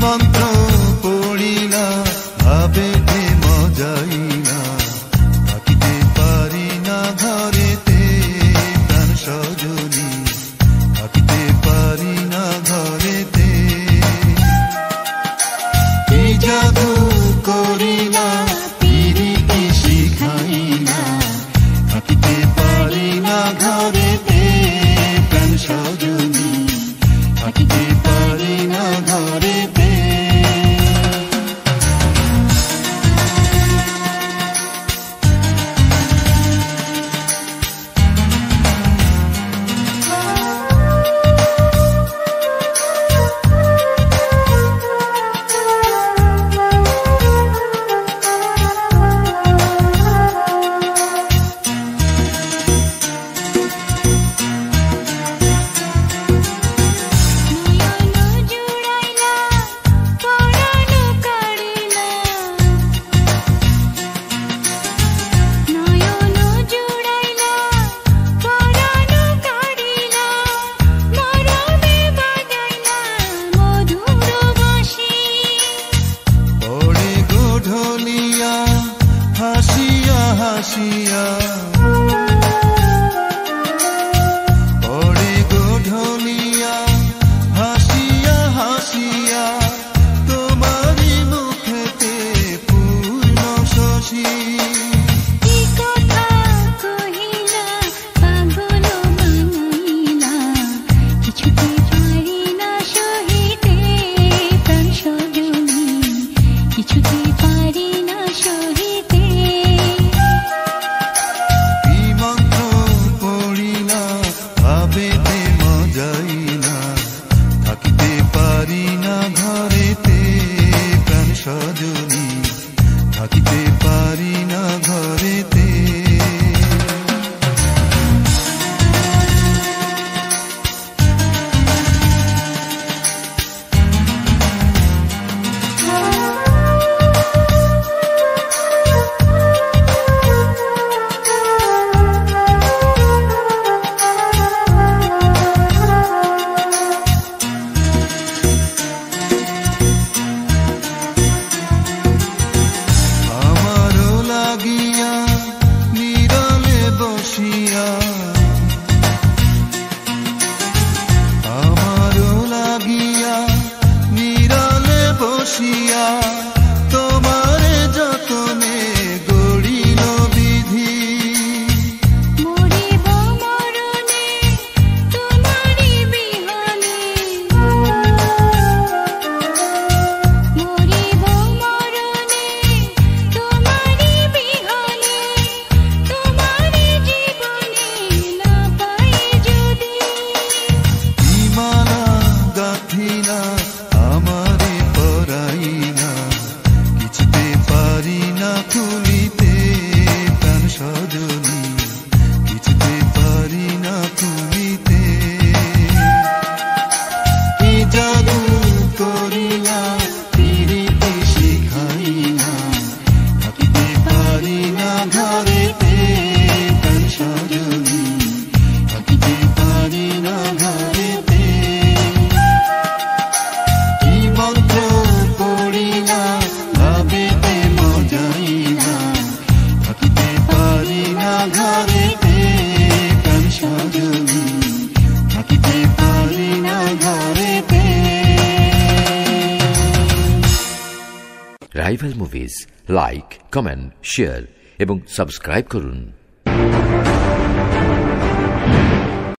মন্ত্র পড়িলা ভাবে মজাইলা থাকিতে পারি না ঘরেতে প্রাণ সজনী থাকিতে পারি না ঘরেতে কি জাদু করিলা পিরিতি শিখাইলা থাকিতে পারি না ঘরেতে প্রাণ সজনী থাকিতে পারি না ঘরেতে হাসিয়া ওরে গোঢলিয়া হাসিয়া হাসিয়া তোমারি মুখেতে পূর্ণ শশী সজনী থাকিতে পারি না ঘরেতে আমারও লাগিয়া নিরালে বসিয়া তোমারে যতনে গড়িল বিধি মরিব মরণে তোমারি বিহানে মরিব মরণে তোমারি বিহানে তোমারি জীবনে না পাই যদি মালা গাথিলা আমারে পরাইলা কিছুতে পারি না খুলিতে প্রাণ সজনী কিছুতে পারি না খুলিতে কি জাদু করিলা পিরিতি শিখাইলা থাকিতে পারি না ঘরেতে প্রাণ সজনী থাকিতে পারি না ঘরেতে মন্ত্র পড়িলা ভাবেতে মজাইলা থাকিতে পারি না ঘরেতে প্রাণ সজনী থাকিতে পারি না ঘরেতে। Rival movies like, comment, share এবং সাবস্ক্রাইব করুন।